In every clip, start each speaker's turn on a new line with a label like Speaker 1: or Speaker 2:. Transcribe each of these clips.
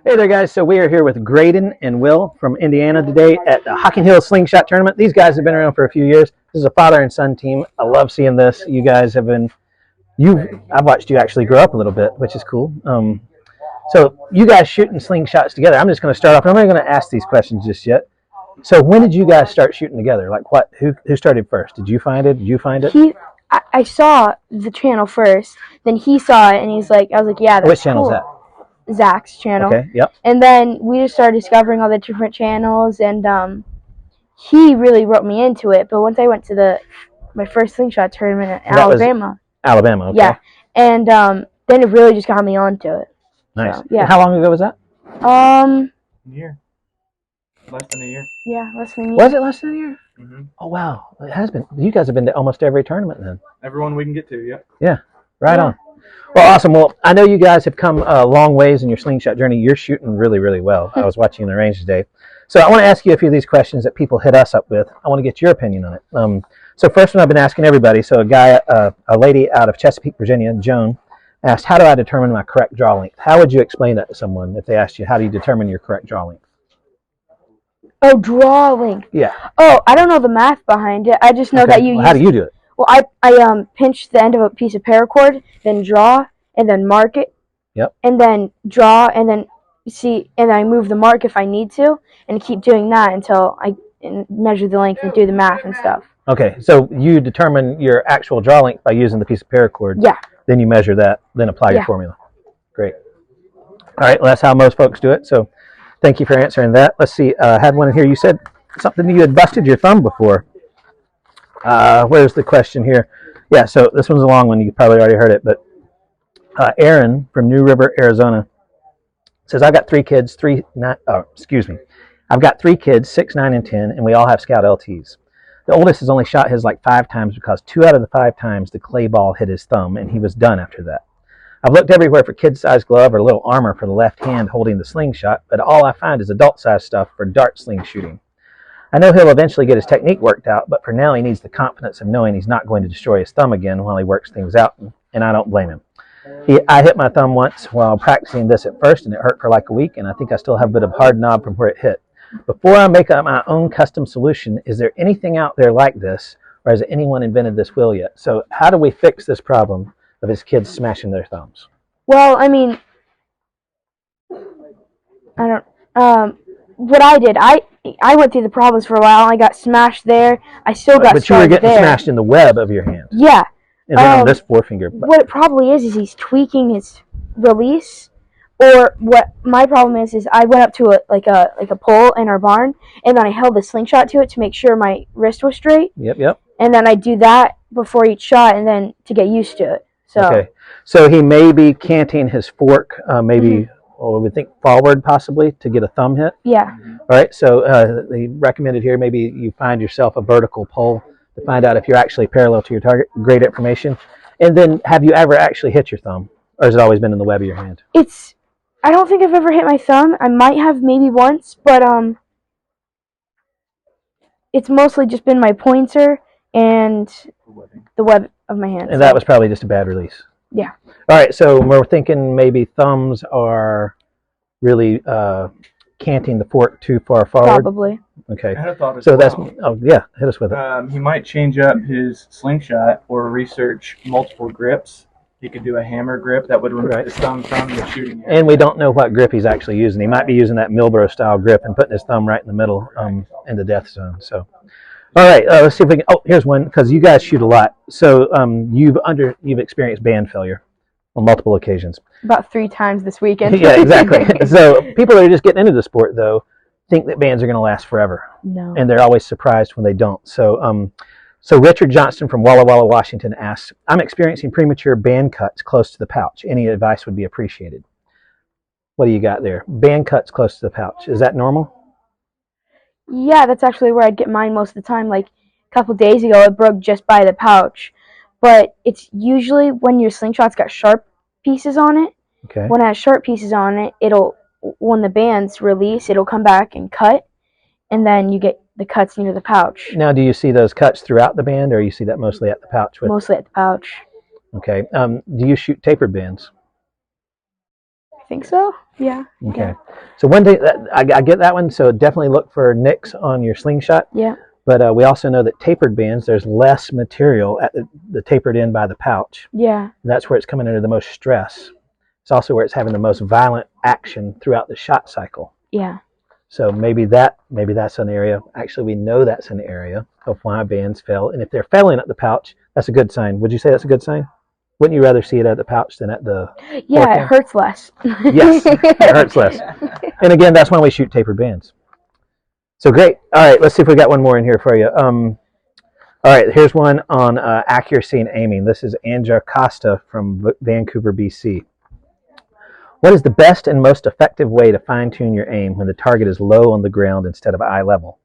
Speaker 1: Hey there, guys. So we are here with Graden and Will from Indiana today at the Hocking Hill Slingshot Tournament. These guys have been around for a few years. This is a father and son team. I love seeing this. You guys have been, I've watched you actually grow up a little bit, which is cool. So you guys shooting slingshots together. I'm just going to start off. I'm not going to ask these questions just yet. So when did you guys start shooting together? Like what? Who started first? Did you find it? Did you find it?
Speaker 2: I saw the channel first. Then he saw it, and he's like, I was like, yeah, that's
Speaker 1: Which channel is that?
Speaker 2: Zach's channel.
Speaker 1: Okay, yep.
Speaker 2: And then we just started discovering all the different channels, and he really wrote me into it. But once I went to my first slingshot tournament in Alabama.
Speaker 1: Alabama, okay.
Speaker 2: Yeah, and then it really just got me onto it.
Speaker 1: Nice.
Speaker 2: So, yeah.
Speaker 1: And how long ago was that?
Speaker 3: A year. Less than a year.
Speaker 2: Yeah, less than a year.
Speaker 1: Was it less than a year?
Speaker 3: Mm-hmm.
Speaker 1: Oh, wow. It has been. You guys have been to almost every tournament then.
Speaker 3: Everyone we can get to, yep.
Speaker 1: Yeah, right on. Well, awesome. Well, I know you guys have come a long ways in your slingshot journey. You're shooting really, really well. I was watching you in the range today. So I want to ask you a few of these questions that people hit us up with. I want to get your opinion on it. So first one I've been asking everybody. So a lady out of Chesapeake, Virginia, Joan, asked, how do I determine my correct draw length? How would you explain that to someone if they asked you, how do you determine your correct draw length?
Speaker 2: Oh, draw length.
Speaker 1: Yeah.
Speaker 2: Oh, I don't know the math behind it. I just know that you
Speaker 1: how do you do it?
Speaker 2: Well, I pinch the end of a piece of paracord, then draw, and then mark it.
Speaker 1: Yep.
Speaker 2: And then draw, and then and I move the mark if I need to, and keep doing that until I measure the length and do the math and stuff.
Speaker 1: Okay, so you determine your actual draw length by using the piece of paracord.
Speaker 2: Yeah.
Speaker 1: Then you measure that, then apply your formula. Great. All right, well, that's how most folks do it, so thank you for answering that. Let's see, I had one in here. You said something you had busted your thumb before. Where's the question here? Yeah, so this one's a long one. You probably already heard it, but Aaron from New River, Arizona says, I've got three kids, I've got 3 kids, 6, 9, and 10, and we all have Scout LTs. The oldest has only shot his like 5 times because 2 out of the 5 times the clay ball hit his thumb, and he was done after that. I've looked everywhere for kid-sized glove or little armor for the left hand holding the slingshot, but all I find is adult-sized stuff for dart sling shooting. I know he'll eventually get his technique worked out, but for now he needs the confidence of knowing he's not going to destroy his thumb again while he works things out, and I don't blame him. I hit my thumb once while practicing this at first, and it hurt for like a week, and I think I still have a bit of hard knob from where it hit. Before I make up my own custom solution, is there anything out there like this, or has anyone invented this wheel yet? So how do we fix this problem of his kids smashing their thumbs?
Speaker 2: Well, I mean, what I did, I went through the problems for a while. I got smashed there. I still got
Speaker 1: But you were getting smashed in the web of your hand.
Speaker 2: Yeah.
Speaker 1: And then on this forefinger.
Speaker 2: What it probably is he's tweaking his release. Or what my problem is I went up to a pole in our barn, and then I held the slingshot to it to make sure my wrist was straight.
Speaker 1: Yep.
Speaker 2: And then I do that before each shot, and then to get used to it. So. Okay.
Speaker 1: So he may be canting his fork, maybe. Or we think forward possibly to get a thumb hit.
Speaker 2: Yeah.
Speaker 1: All right. So they recommended here maybe you find yourself a vertical pole to find out if you're actually parallel to your target. Great information. And then have you ever actually hit your thumb, or has it always been in the web of your hand?
Speaker 2: I don't think I've ever hit my thumb. I might have maybe once, but it's mostly just been my pointer and the web of my hand.
Speaker 1: And that was probably just a bad release.
Speaker 2: Yeah.
Speaker 1: All right, so we're thinking maybe thumbs are really canting the fork too far forward.
Speaker 2: Probably.
Speaker 1: Okay.
Speaker 3: I had a thought as
Speaker 1: so
Speaker 3: well.
Speaker 1: that's hit us with it.
Speaker 3: He might change up his slingshot or research multiple grips. He could do a hammer grip that would remove his thumb from the shooting area.
Speaker 1: And we don't know what grip he's actually using. He might be using that Milbro style grip and putting his thumb right in the middle in the death zone. So. All right, let's see if we can. Oh, here's one because you guys shoot a lot. So you've experienced band failure on multiple occasions.
Speaker 2: About 3 times this weekend.
Speaker 1: Yeah, exactly. So people that are just getting into the sport though think that bands are going to last forever.
Speaker 2: No.
Speaker 1: And they're always surprised when they don't. So so Richard Johnston from Walla Walla, Washington asks, I'm experiencing premature band cuts close to the pouch. Any advice would be appreciated. What do you got there? Band cuts close to the pouch. Is that normal?
Speaker 2: Yeah, that's actually where I'd get mine most of the time. Like a couple days ago, it broke just by the pouch. But it's usually when your slingshot's got sharp pieces on it.
Speaker 1: Okay.
Speaker 2: When it has sharp pieces on it, when the bands release, it'll come back and cut, and then you get the cuts near the pouch.
Speaker 1: Now, do you see those cuts throughout the band, or you see that mostly at the pouch?
Speaker 2: Mostly at the pouch.
Speaker 1: Okay. Do you shoot tapered bands?
Speaker 2: think so. Yeah.
Speaker 1: Okay.
Speaker 2: Yeah.
Speaker 1: So one thing, I get that one, so definitely look for nicks on your slingshot.
Speaker 2: Yeah.
Speaker 1: But we also know that tapered bands, there's less material at the tapered end by the pouch.
Speaker 2: Yeah.
Speaker 1: That's where it's coming under the most stress. It's also where it's having the most violent action throughout the shot cycle.
Speaker 2: Yeah.
Speaker 1: So maybe that's an area. Actually, we know that's an area of why bands fail. And if they're failing at the pouch, that's a good sign. Would you say that's a good sign? Wouldn't you rather see it at the pouch than at the
Speaker 2: Yeah,
Speaker 1: fork
Speaker 2: it
Speaker 1: end?
Speaker 2: hurts less.
Speaker 1: Yes, it hurts less. And again, that's why we shoot tapered bands. So great. All right, let's see if we got one more in here for you. All right, here's one on accuracy and aiming. This is Anja Costa from Vancouver, BC. What is the best and most effective way to fine-tune your aim when the target is low on the ground instead of eye level?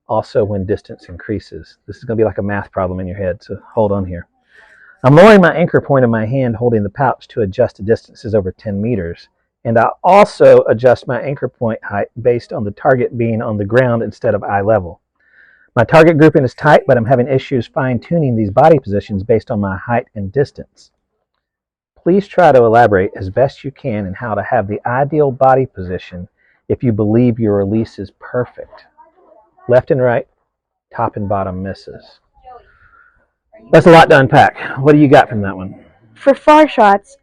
Speaker 1: Also when distance increases. This is going to be like a math problem in your head, so hold on here. I'm lowering my anchor point of my hand holding the pouch to adjust to distances over 10 meters. And I also adjust my anchor point height based on the target being on the ground instead of eye level. My target grouping is tight, but I'm having issues fine-tuning these body positions based on my height and distance. Please try to elaborate as best you can in how to have the ideal body position if you believe your release is perfect. Left and right, top and bottom misses. That's a lot to unpack. What do you got from that one?
Speaker 2: For far shots,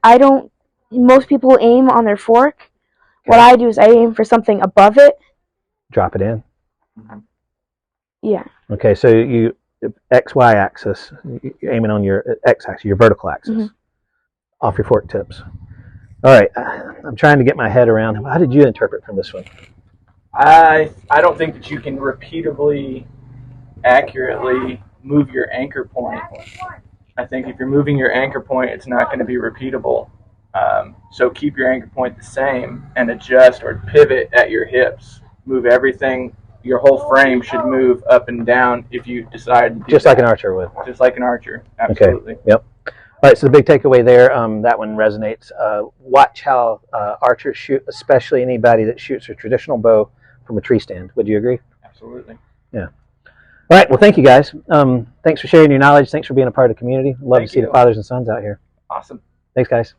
Speaker 2: most people aim on their fork. Okay. What I do is I aim for something above it.
Speaker 1: Drop it in.
Speaker 2: Yeah.
Speaker 1: Okay, so you XY axis, you're aiming on your X axis, your vertical axis, off your fork tips. All right, I'm trying to get my head around. How did you interpret from this one?
Speaker 3: I don't think that you can repeatably, accurately move your anchor point. I think if you're moving your anchor point, it's not going to be repeatable. So keep your anchor point the same and adjust or pivot at your hips. Move everything. Your whole frame should move up and down if you decide to do
Speaker 1: just that. Like an archer would.
Speaker 3: Just like an archer, absolutely.
Speaker 1: Okay. Yep. All right, so the big takeaway there, that one resonates. Watch how archers shoot, especially anybody that shoots a traditional bow from a tree stand. Would you agree?
Speaker 3: Absolutely.
Speaker 1: Yeah. All right, well, thank you guys. Thanks for sharing your knowledge. Thanks for being a part of the community. Love to see the fathers and sons out here.
Speaker 3: Awesome.
Speaker 1: Thanks, guys.